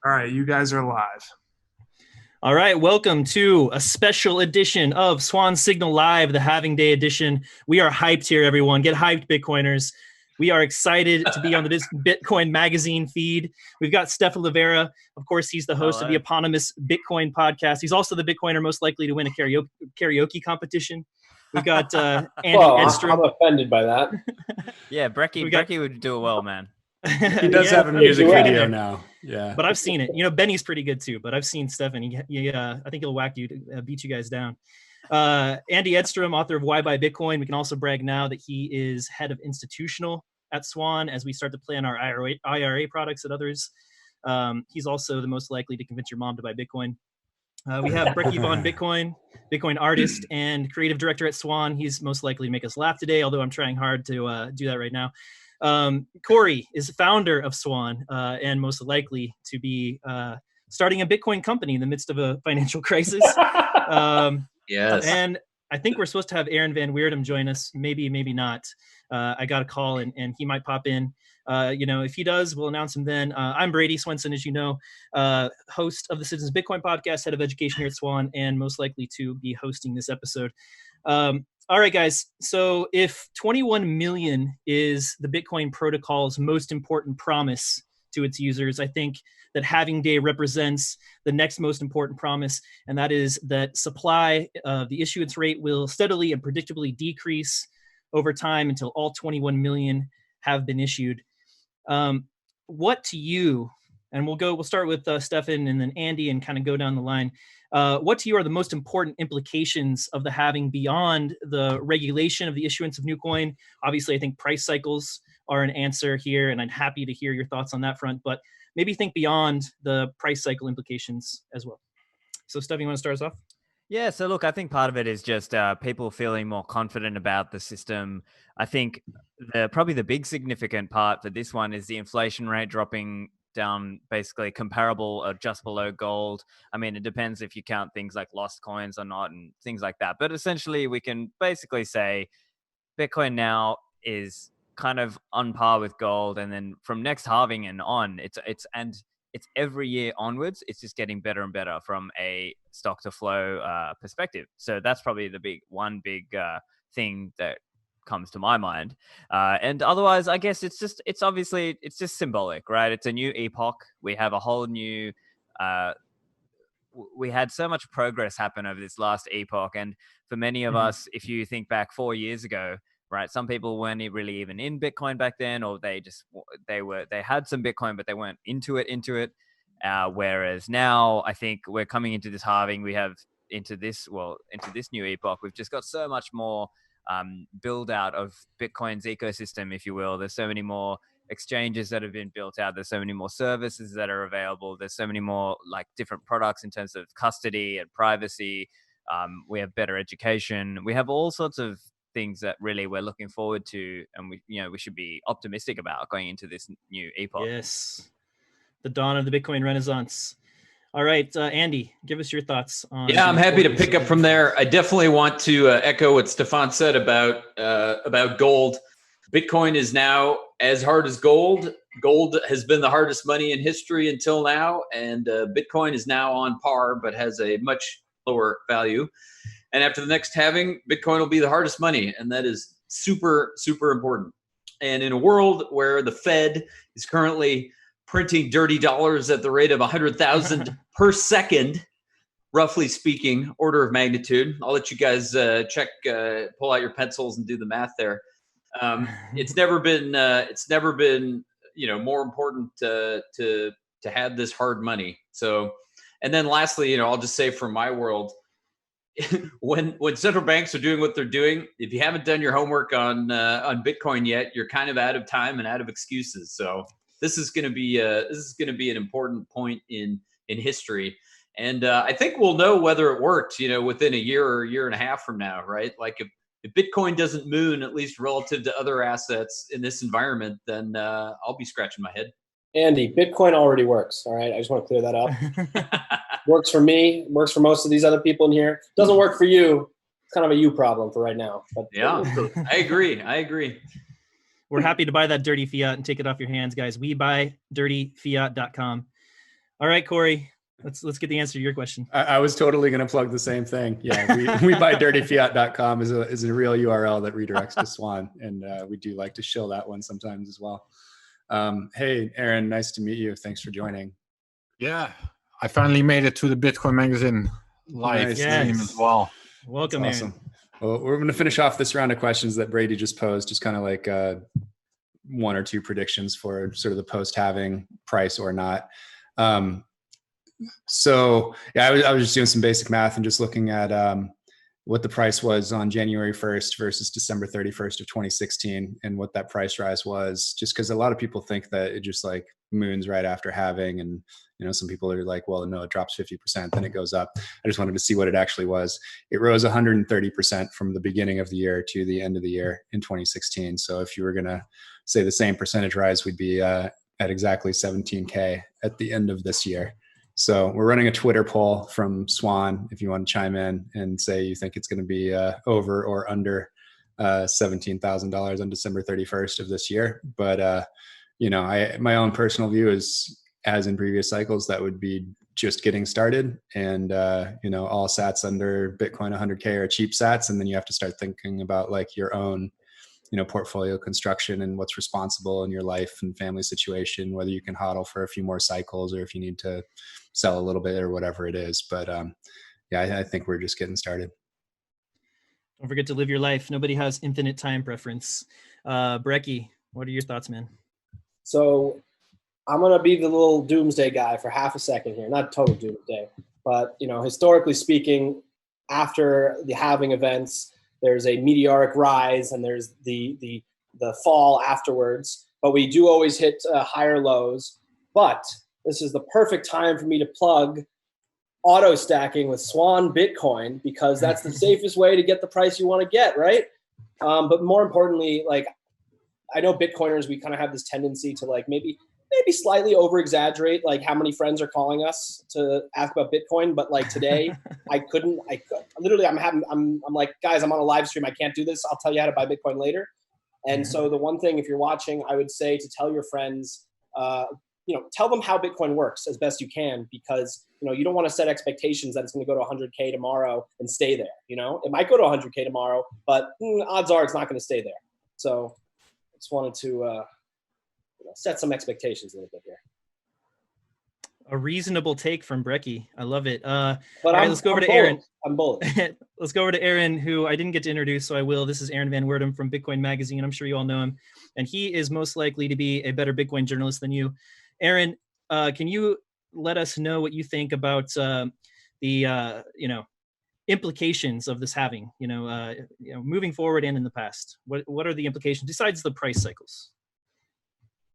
All right, you guys are live. All right, welcome to a special edition of Swan Signal Live, the Halving Day edition. We are hyped here, everyone. Get hyped, Bitcoiners. We are excited to be on the Bitcoin magazine feed. We've got Stephan Livera. Of course, he's the host of the eponymous Bitcoin podcast. He's also the Bitcoiner most likely to win a karaoke competition. We've got Andy Edstrom. I'm offended by that. Yeah, Brekkie would do it well, man. He does have a music video now. Yeah, but I've seen it. Benny's pretty good too. But I've seen Stephan. I think he'll whack you, beat you guys down. Andy Edstrom, author of Why Buy Bitcoin. We can also brag now that he is head of institutional at Swan as we start to plan our IRA products at others. He's also the most likely to convince your mom to buy Bitcoin. We have Brekkie Von Bitcoin, Bitcoin artist and creative director at Swan. He's most likely to make us laugh today, although I'm trying hard to do that right now. Cory is the founder of Swan and most likely to be starting a Bitcoin company in the midst of a financial crisis. Yes. And I think we're supposed to have Aaron Van Wirdum join us. Maybe not. I got a call and he might pop in. If he does, we'll announce him then. I'm Brady Swenson, as you know, host of the Citizens Bitcoin podcast, head of education here at Swan, and most likely to be hosting this episode. All right, guys. So if 21 million is the Bitcoin protocol's most important promise to its users, I think that Halving Day represents the next most important promise, and that is that supply of the issuance rate will steadily and predictably decrease over time until all 21 million have been issued. What to you, and we'll start with Stephan and then Andy and kind of go down the line. What to you are the most important implications of the halving beyond the regulation of the issuance of new coin? Obviously, I think price cycles are an answer here, and I'm happy to hear your thoughts on that front, but maybe think beyond the price cycle implications as well. So, Stephan, you want to start us off? Yeah, so look, I think part of it is just people feeling more confident about the system. I think probably the big significant part for this one is the inflation rate dropping down basically comparable or just below gold. I mean, it depends if you count things like lost coins or not and things like that. But essentially, we can basically say Bitcoin now is kind of on par with gold. And then from next halving and on, it's every year onwards, it's just getting better and better from a stock to flow perspective. So that's probably the big thing that comes to my mind. And otherwise, I guess it's just symbolic, right? It's a new epoch. We have a whole new, we had so much progress happen over this last epoch. And for many of us, if you think back 4 years ago, right, some people weren't really even in Bitcoin back then, or they had some Bitcoin, but they weren't into it. Whereas now, I think we're coming into this halving. We have into this new epoch. We've just got so much more build out of Bitcoin's ecosystem, if you will. There's so many more exchanges that have been built out. There's so many more services that are available. There's so many more like different products in terms of custody and privacy. We have better education. We have all sorts of things that really we're looking forward to, and we should be optimistic about going into this new epoch. Yes, the dawn of the Bitcoin Renaissance. All right, Andy, give us your thoughts on. Yeah, I'm happy to pick up from there. I definitely want to echo what Stephan said about gold. Bitcoin is now as hard as gold. Gold has been the hardest money in history until now, and Bitcoin is now on par, but has a much lower value. And after the next halving, Bitcoin will be the hardest money, and that is super, super important. And in a world where the Fed is currently printing dirty dollars at the rate of 100,000 per second, roughly speaking, order of magnitude. I'll let you guys pull out your pencils and do the math there. It's never been more important to have this hard money. So, and then lastly, I'll just say from my world, when central banks are doing what they're doing, if you haven't done your homework on Bitcoin yet, you're kind of out of time and out of excuses. So this is going to be an important point in history, and I think we'll know whether it worked, within a year or a year and a half from now, right? Like if Bitcoin doesn't moon, at least relative to other assets in this environment, then I'll be scratching my head. Andy, Bitcoin already works. All right, I just want to clear that up. Works for me. Works for most of these other people in here. Doesn't work for you. It's kind of a you problem for right now. But yeah, I agree. We're happy to buy that dirty fiat and take it off your hands, guys. We buy dirtyfiat.com. All right, Cory, let's get the answer to your question. I was totally going to plug the same thing. Yeah, we buy dirtyfiat.com is a real URL that redirects to Swan, and we do like to shill that one sometimes as well. Hey, Aaron, nice to meet you. Thanks for joining. Yeah, I finally made it to the Bitcoin Magazine live stream as well. Welcome, That's Aaron. awesome. Well, we're going to finish off this round of questions that Brady just posed, just kind of like one or two predictions for sort of the post-halving price or not. So yeah, I was just doing some basic math and just looking at what the price was on January 1st versus December 31st of 2016 and what that price rise was, just because a lot of people think that it just like moons right after halving. And, some people are like, well, no, it drops 50%, then it goes up. I just wanted to see what it actually was. It rose 130% from the beginning of the year to the end of the year in 2016. So if you were going to say the same percentage rise, we'd be at exactly 17K at the end of this year. So we're running a Twitter poll from Swan. If you want to chime in and say you think it's going to be over or under $17,000 on December 31st of this year. But, my own personal view is, as in previous cycles, that would be just getting started. And, all sats under Bitcoin 100K are cheap sats. And then you have to start thinking about like your own portfolio construction and what's responsible in your life and family situation, whether you can hodl for a few more cycles or if you need to sell a little bit or whatever it is. But I think we're just getting started. Don't forget to live your life. Nobody has infinite time preference. Brekkie, what are your thoughts, man? So I'm going to be the little doomsday guy for half a second here. Not total doomsday, but, historically speaking, after the halving events, there's a meteoric rise and there's the fall afterwards. But we do always hit higher lows. But this is the perfect time for me to plug auto stacking with Swan Bitcoin, because that's the safest way to get the price you want to get, right? But more importantly, like, I know Bitcoiners, we kind of have this tendency to like maybe slightly over exaggerate like how many friends are calling us to ask about Bitcoin. But like today, I literally, I'm like, guys, I'm on a live stream. I can't do this. I'll tell you how to buy Bitcoin later. And so the one thing, if you're watching, I would say to tell your friends, tell them how Bitcoin works as best you can, because, you don't want to set expectations that it's going to go to 100K tomorrow and stay there. It might go to 100K tomorrow, but odds are it's not going to stay there. So I just wanted to set some expectations a little bit here. A reasonable take from Brekkie. I love it. But let's go over to Aaron. I'm bullish. Let's go over to Aaron, who I didn't get to introduce, so I will. This is Aaron Van Wirdum from Bitcoin Magazine. I'm sure you all know him. And he is most likely to be a better Bitcoin journalist than you. Aaron, can you let us know what you think about the implications of this halving, moving forward and in the past? What are the implications besides the price cycles?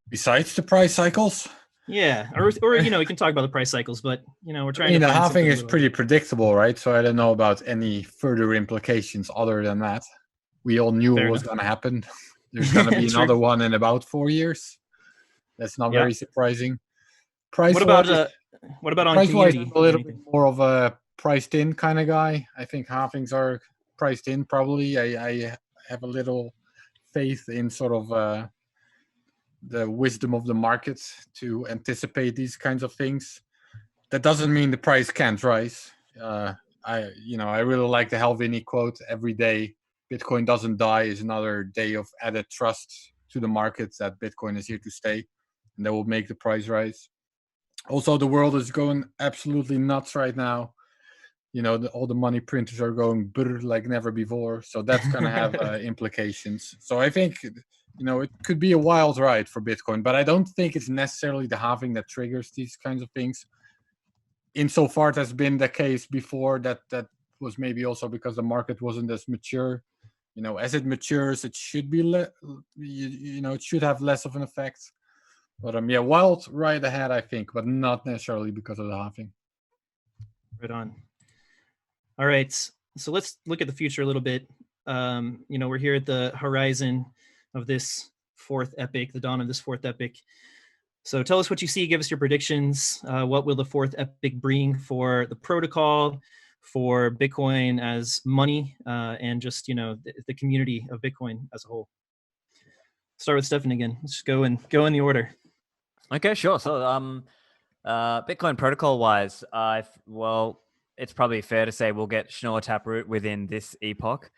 Besides the price cycles? Yeah, or you can talk about the price cycles, but we're trying to. The halving is pretty predictable, right? So I don't know about any further implications other than that. We all knew what was going to happen. There's going to be another one in about 4 years. That's not very surprising. What about on community? I'm a little bit more of a priced in kind of guy. I think halvings are priced in probably. I have a little faith in sort of the wisdom of the market to anticipate these kinds of things. That doesn't mean the price can't rise. I really like the Halving quote: "Every day Bitcoin doesn't die is another day of added trust to the market that Bitcoin is here to stay, and that will make the price rise." Also, the world is going absolutely nuts right now. All the money printers are going brr like never before, so that's going to have implications. So I think it could be a wild ride for Bitcoin, but I don't think it's necessarily the halving that triggers these kinds of things. Insofar it has been the case before, that was maybe also because the market wasn't as mature. As it matures, it should be it should have less of an effect. But wild ride ahead, I think, but not necessarily because of the halving. Right on. All right, so let's look at the future a little bit. We're here at the horizon of this fourth epic, the dawn of this fourth epic. So tell us what you see, give us your predictions. What will the fourth epic bring for the protocol, for Bitcoin as money, and just, the community of Bitcoin as a whole? Start with Stephan again. Let's just go in the order. Okay, sure. So Bitcoin protocol wise, well, it's probably fair to say we'll get Schnorr Taproot within this epoch.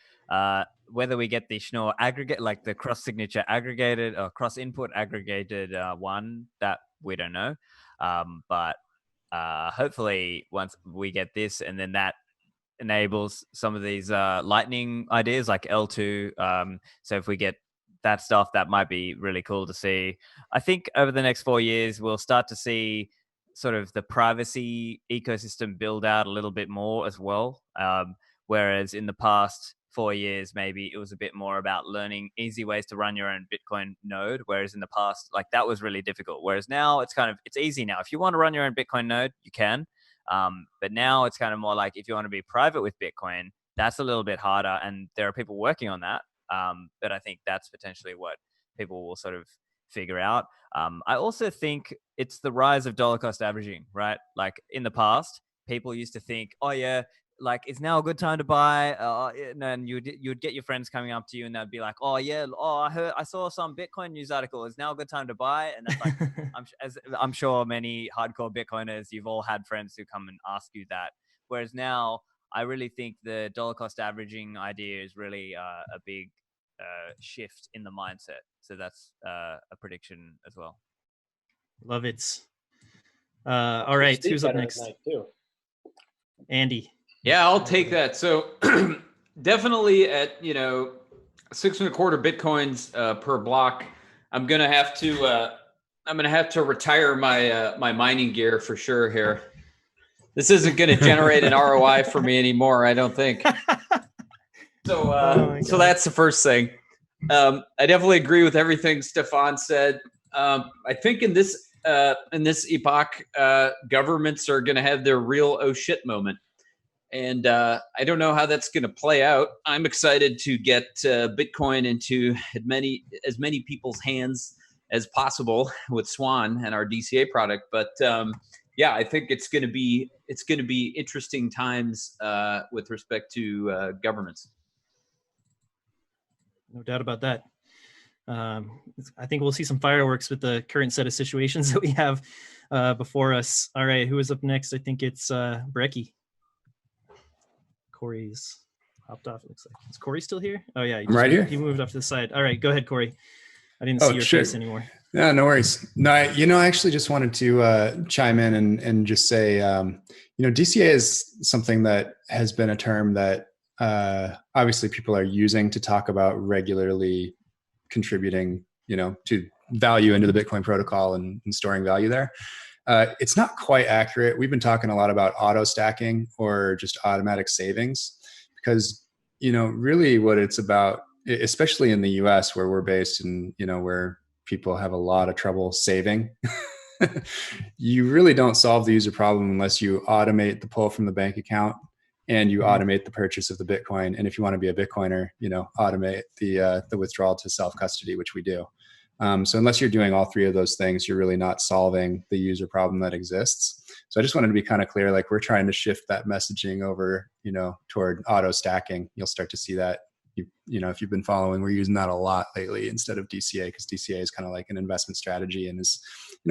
Whether we get the Schnorr aggregate, like the cross signature aggregated or cross input aggregated one, that we don't know. But hopefully once we get this, and then that enables some of these lightning ideas like L2. So if we get that stuff, that might be really cool to see. I think over the next 4 years, we'll start to see sort of the privacy ecosystem build out a little bit more as well. Whereas in the past 4 years, maybe it was a bit more about learning easy ways to run your own Bitcoin node. Whereas in the past, like that was really difficult. Whereas now it's easy now. If you want to run your own Bitcoin node, you can. But now it's kind of more like if you want to be private with Bitcoin, that's a little bit harder. And there are people working on that. But I think that's potentially what people will sort of figure out. I also think it's the rise of dollar cost averaging, right? Like in the past, people used to think, oh yeah, like it's now a good time to buy. And you'd get your friends coming up to you and they'd be like, oh yeah, I saw some Bitcoin news article. It's now a good time to buy. And that's like, I'm sure many hardcore Bitcoiners, you've all had friends who come and ask you that. Whereas now, I really think the dollar cost averaging idea is really a big shift in the mindset. So that's a prediction as well. Love it. All right, who's up next? Andy. Yeah, I'll take that. So definitely at 6.25 Bitcoins per block, I'm gonna have to retire my mining gear for sure here. This isn't going to generate an ROI for me anymore, I don't think. So so that's the first thing. I definitely agree with everything Stephan said. I think in this epoch, governments are going to have their real oh shit moment. And I don't know how that's going to play out. I'm excited to get Bitcoin into as many people's hands as possible with Swan and our DCA product. But yeah, I think it's going to be interesting times with respect to governments. No doubt about that. I think we'll see some fireworks with the current set of situations that we have before us. All right, who is up next? I think it's Brekkie. Cory's hopped off, it looks like. Is Cory still here? Oh yeah, I'm right here. He moved off to the side. All right, go ahead, Cory. I didn't see your face anymore. Yeah, no worries. No, I actually just wanted to chime in and just say, DCA is something that has been a term that obviously people are using to talk about regularly contributing, to value into the Bitcoin protocol and storing value there. It's not quite accurate. We've been talking a lot about auto stacking or just automatic savings because, really what it's about, especially in the US where we're based and, where people have a lot of trouble saving, you really don't solve the user problem unless you automate the pull from the bank account and you automate the purchase of the Bitcoin. And if you want to be a Bitcoiner, automate the withdrawal to self-custody, which we do. So unless you're doing all three of those things, you're really not solving the user problem that exists. So I just wanted to be kind of clear, like we're trying to shift that messaging over, toward auto stacking. You'll start to see that, if you've been following, we're using that a lot lately instead of DCA because DCA is kind of like an investment strategy and is,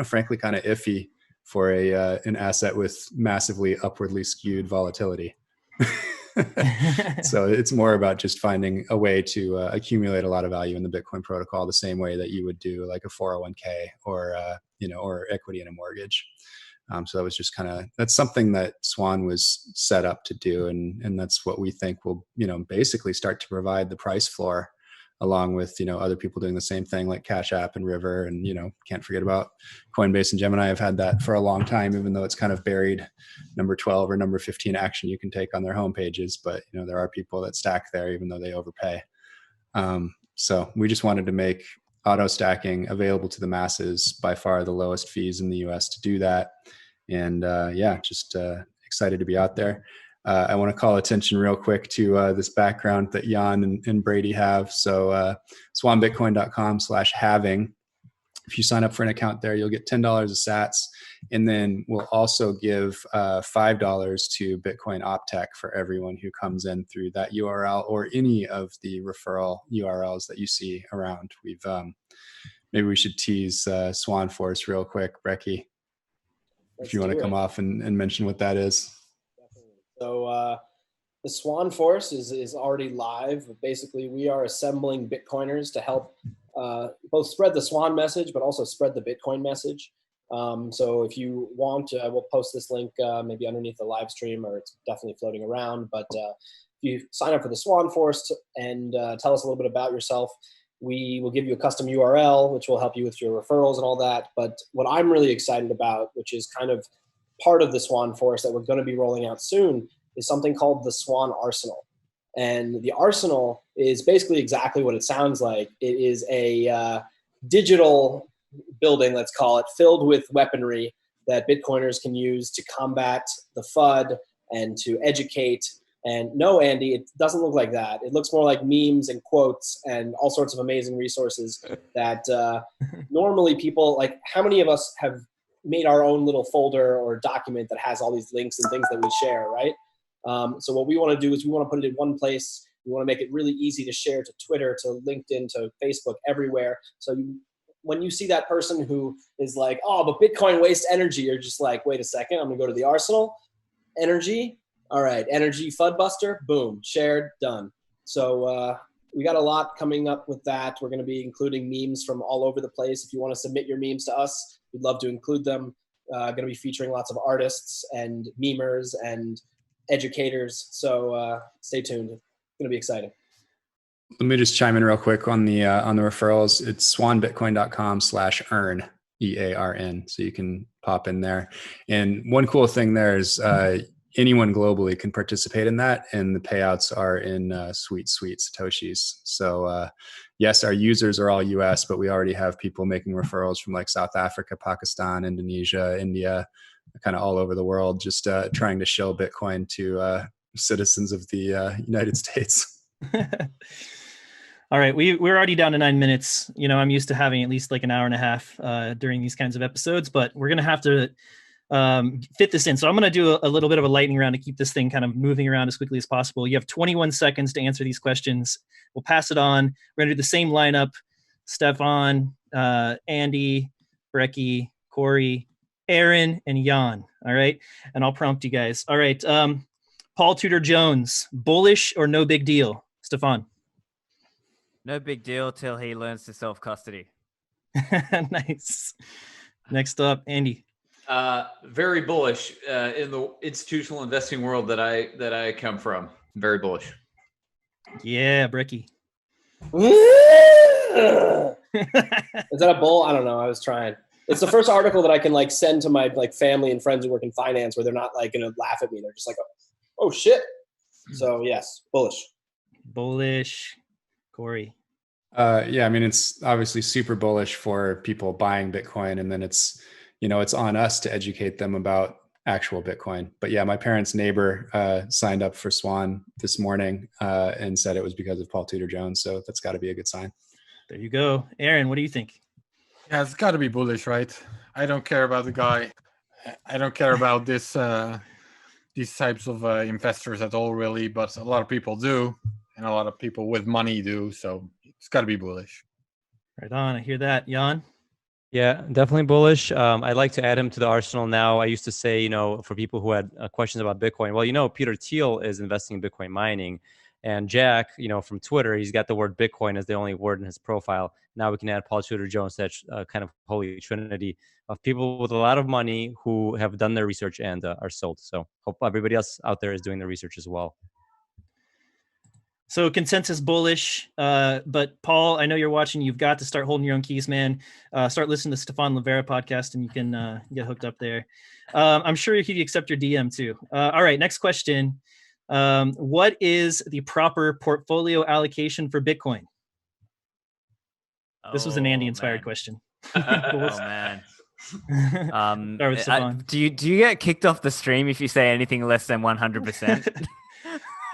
frankly, kind of iffy for an asset with massively upwardly skewed volatility. So it's more about just finding a way to accumulate a lot of value in the Bitcoin protocol the same way that you would do like a 401k or or equity in a mortgage. So that was just that's something that Swan was set up to do, and that's what we think will basically start to provide the price floor, along with other people doing the same thing like Cash App and River, and can't forget about Coinbase and Gemini. I've had that for a long time, even though it's kind of buried number 12 or number 15 action you can take on their homepages. But there are people that stack there even though they overpay. So we just wanted to make auto stacking available to the masses, by far the lowest fees in the US to do that. And just excited to be out there. I want to call attention real quick to this background that Jan and Brady have. So swanbitcoin.com/halving. If you sign up for an account there, you'll get $10 of sats. And then we'll also give $5 to Bitcoin Optech for everyone who comes in through that URL or any of the referral URLs that you see around. We've maybe we should tease Swan for us real quick, Brekkie. if you want to come off and mention what that is. Definitely. So the Swan Force is already live. Basically, we are assembling Bitcoiners to help both spread the Swan message, but also spread the Bitcoin message. So if you want, we'll post this link maybe underneath the live stream, or it's definitely floating around. But if you sign up for the Swan Force and tell us a little bit about yourself, we will give you a custom URL, which will help you with your referrals and all that. But what I'm really excited about, which is kind of part of the Swan Force that we're going to be rolling out soon, is something called the Swan Arsenal. And the Arsenal is basically exactly what it sounds like. It is a digital building, let's call it, filled with weaponry that Bitcoiners can use to combat the FUD and to educate. And no, Andy, it doesn't look like that. It looks more like memes and quotes and all sorts of amazing resources that normally people, like, how many of us have made our own little folder or document that has all these links and things that we share, right? So what we want to do is we want to put it in one place. We want to make it really easy to share to Twitter, to LinkedIn, to Facebook, everywhere. So when you see that person who is like, oh, but Bitcoin wastes energy, you're just like, wait a second, I'm going to go to the Arsenal. Energy. All right. Energy FUD buster. Boom. Shared. Done. So we got a lot coming up with that. We're going to be including memes from all over the place. If you want to submit your memes to us, we'd love to include them. Going to be featuring lots of artists and memers and educators. So stay tuned. It's going to be exciting. Let me just chime in real quick on the referrals. It's swanbitcoin.com/earn, EARN. So you can pop in there. And one cool thing there is anyone globally can participate in that. And the payouts are in sweet Satoshis. So yes, our users are all US, but we already have people making referrals from like South Africa, Pakistan, Indonesia, India, kind of all over the world, just trying to shill Bitcoin to citizens of the United States. All right, we're already down to 9 minutes. You know, I'm used to having at least like an hour and a half during these kinds of episodes, but we're going to have to fit this in. So I'm going to do a little bit of a lightning round to keep this thing kind of moving around as quickly as possible. You have 21 seconds to answer these questions. We'll pass it on. We're going to do the same lineup: Stephan, Andy, Brekkie, Cory, Aaron, and Jan. All right. And I'll prompt you guys. All right. Paul Tudor Jones, bullish or no big deal? Stephan. No big deal till he learns to self-custody. Nice. Next up, Andy. Very bullish in the institutional investing world that I come from. Very bullish. Yeah, Brekkie. Is that a bull? I don't know. I was trying. It's the first article that I can like send to my like family and friends who work in finance, where they're not like going to laugh at me. They're just like, oh shit. So yes, bullish. Bullish. Cory. Yeah, I mean, it's obviously super bullish for people buying Bitcoin, and then it's on us to educate them about actual Bitcoin. But yeah, my parents' neighbor signed up for Swan this morning and said it was because of Paul Tudor Jones. So that's got to be a good sign. There you go. Aaron, what do you think? Yeah, it's got to be bullish, right? I don't care about the guy. I don't care about this these types of investors at all, really. But a lot of people do, and a lot of people with money do. So it's got to be bullish. Right on. I hear that. Jan? Yeah, definitely bullish. I'd like to add him to the arsenal now. I used to say, for people who had questions about Bitcoin, well, Peter Thiel is investing in Bitcoin mining. And Jack, from Twitter, he's got the word Bitcoin as the only word in his profile. Now we can add Paul Tudor Jones, that kind of holy trinity of people with a lot of money who have done their research and are sold. So hope everybody else out there is doing their research as well. So consensus bullish, but Paul, I know you're watching. You've got to start holding your own keys, man. Start listening to Stephan Livera podcast, and you can get hooked up there. I'm sure he accept your DM too. All right, next question. What is the proper portfolio allocation for Bitcoin? This was an Andy-inspired question. Oh man. Start with Stephan. Do you get kicked off the stream if you say anything less than 100%?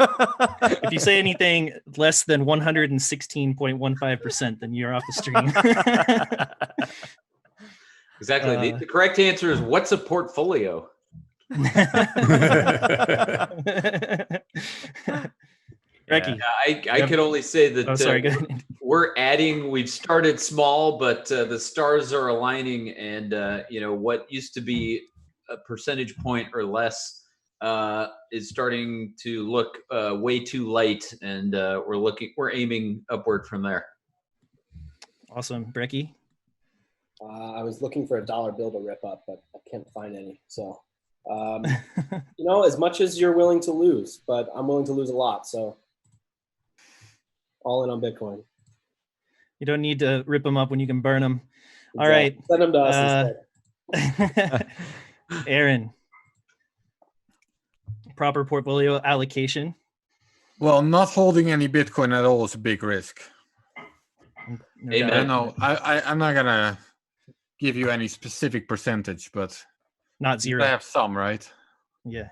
If you say anything less than 116.15%, then you're off the stream. Exactly. The correct answer is, what's a portfolio? Brekkie. Yeah, I could only say that sorry, go ahead. we've started small, but the stars are aligning, and what used to be a percentage point or less is starting to look way too light, and we're aiming upward from there. Awesome. Brekkie? I was looking for a dollar bill to rip up, but I can't find any. So, as much as you're willing to lose, but I'm willing to lose a lot. So all in on Bitcoin. You don't need to rip them up when you can burn them. All right. Send them to us instead. Aaron, proper portfolio allocation. Well, not holding any Bitcoin at all is a big risk. Amen. No, I'm not gonna give you any specific percentage, but Not zero. I have some, right? Yeah.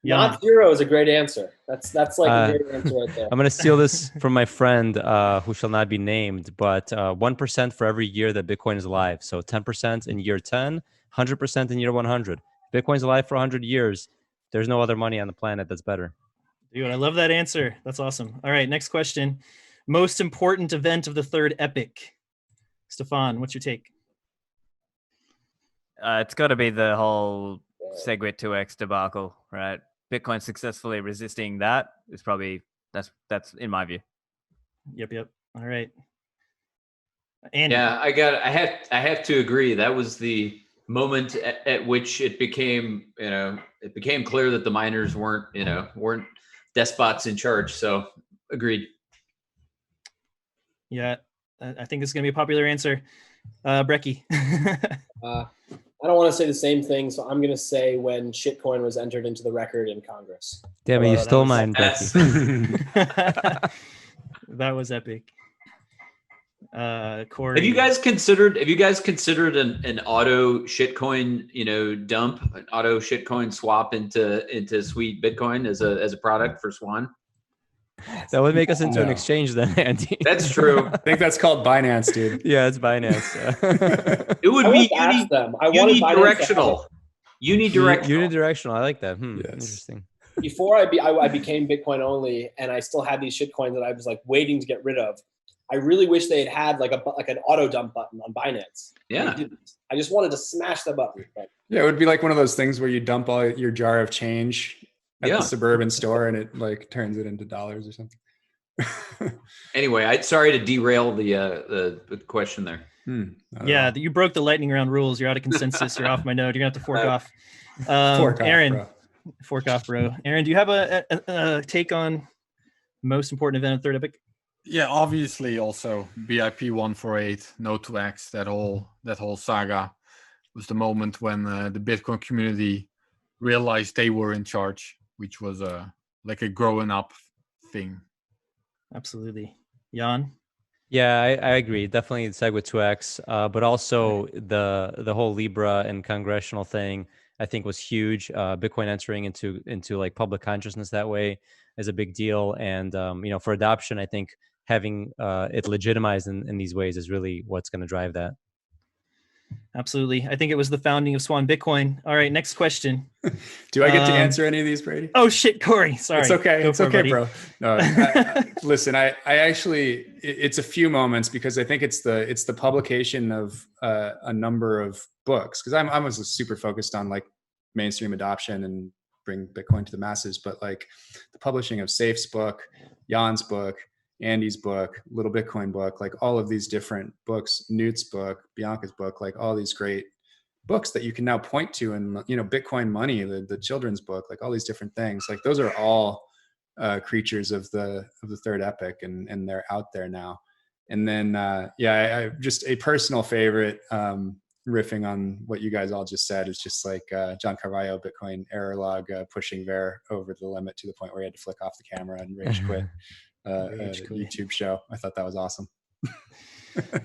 Not zero is a great answer. That's like a great answer right there. I'm going to steal this from my friend who shall not be named, but 1% for every year that Bitcoin is alive. So 10% in year 10, 100% in year 100. Bitcoin's alive for 100 years. There's no other money on the planet that's better. Dude, I love that answer. That's awesome. All right, next question. Most important event of the third epic. Stephan, what's your take? It's got to be the whole SegWit 2x debacle, right? Bitcoin successfully resisting that is probably that's in my view. Yep. All right. Andy. Yeah, I have to agree. That was the moment at which it became clear that the miners weren't despots in charge. So agreed. Yeah, I think this is gonna be a popular answer. Brekkie. I don't want to say the same thing, so I'm going to say when shitcoin was entered into the record in Congress. Damn it, you stole mine, Brekkie. That was epic. Cory. Have you guys considered an auto shitcoin, dump, an auto shitcoin swap into sweet Bitcoin as a product for Swan? That would make us into an exchange then, Andy. That's true. I think that's called Binance, dude. Yeah, it's Binance. It would be unidirectional. Unidirectional. I like that. Yes. Interesting. Before I became Bitcoin only, and I still had these shitcoins that I was like waiting to get rid of. I really wish they had like an auto dump button on Binance. Yeah. I just wanted to smash the button. But. Yeah, it would be like one of those things where you dump all your jar of change at the suburban store and it like turns it into dollars or something. Anyway, sorry to derail the question there. Yeah, you broke the lightning round rules. You're out of consensus. You're off my node. You're gonna have to fork off. Aaron, fork off, bro. Aaron, do you have a take on most important event of third epic? Yeah, obviously also BIP 148, No 2x, that whole saga was the moment when the Bitcoin community realized they were in charge, which was like a growing up thing. Absolutely. Jan? Yeah, I agree. Definitely SegWit 2x, but also the whole Libra and congressional thing, I think was huge. Bitcoin entering into like public consciousness that way is a big deal. And, for adoption, I think having it legitimized in these ways is really what's going to drive that. Absolutely. I think it was the founding of Swan Bitcoin. All right, next question. Do I get to answer any of these, Brady? Oh shit, Cory. Sorry. It's okay. It's okay, buddy. bro. No, listen, I actually, it's a few moments because I think it's the publication of a number of books, because I was super focused on like mainstream adoption and bring Bitcoin to the masses, but like the publishing of Safe's book, Jan's book, Andy's book, Little Bitcoin book, like all of these different books, Newt's book, Bianca's book, like all these great books that you can now point to, and Bitcoin Money, the children's book, like all these different things, like those are all creatures of the third epic, and they're out there now. And then I just a personal favorite, riffing on what you guys all just said, is just like John Carvalho, Bitcoin error log, pushing Ver over the limit to the point where he had to flick off the camera and rage quit. YouTube show. I thought that was awesome.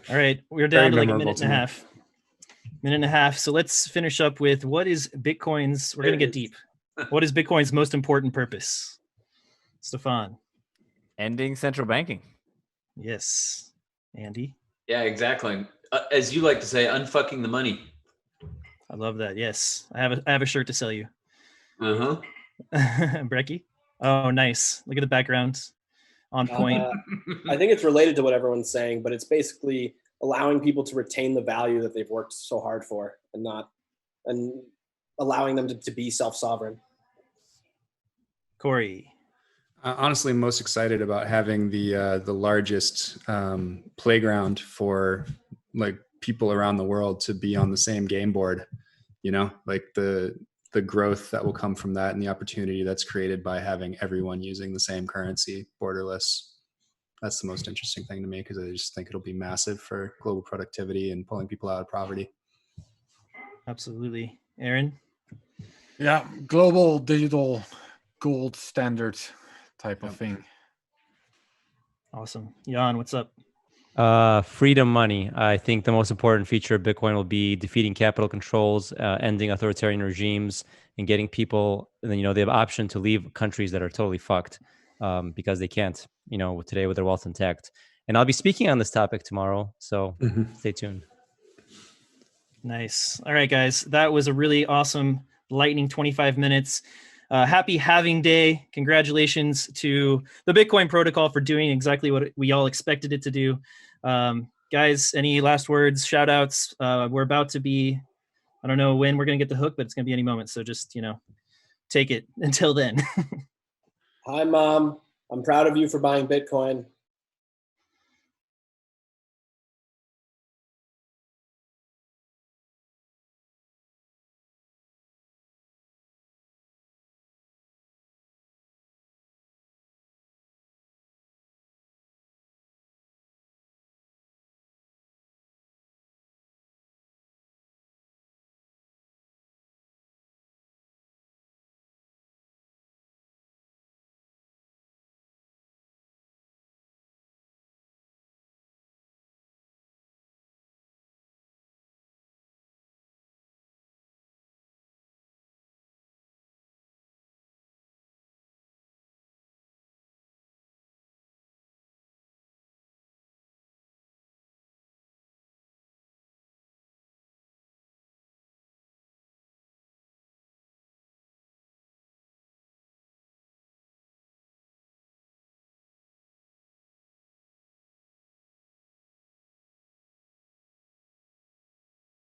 All right, we're down to like a minute and a half. So let's finish up with what is Bitcoin's, we're going to get deep. What is Bitcoin's most important purpose? Stephan. Ending central banking. Yes. Andy. Yeah, exactly. As you like to say, unfucking the money. I love that. Yes. I have a shirt to sell you. Uh-huh. Brekkie. Oh, nice. Look at the background. On point. I think it's related to what everyone's saying, but it's basically allowing people to retain the value that they've worked so hard for, and allowing them to be self-sovereign. Cory. Honestly, I'm most excited about having the largest playground for like people around the world to be on the same game board. You know, like the growth that will come from that and the opportunity that's created by having everyone using the same currency, borderless. That's the most interesting thing to me, because I just think it'll be massive for global productivity and pulling people out of poverty. Absolutely. Aaron? Yeah, global digital gold standard type of thing. Awesome. Jan, what's up? Freedom money. I think the most important feature of Bitcoin will be defeating capital controls, ending authoritarian regimes, and getting people, and you know, they have option to leave countries that are totally fucked because they can't, you know, today with their wealth intact. And I'll be speaking on this topic tomorrow, so stay tuned. Nice. All right, guys. That was a really awesome lightning 25 minutes. Happy halving day. Congratulations to the Bitcoin protocol for doing exactly what we all expected it to do. Guys, any last words, shout outs? We're about to be, I don't know when we're going to get the hook, but it's going to be any moment. So just, you know, take it until then. Hi, Mom. I'm proud of you for buying Bitcoin.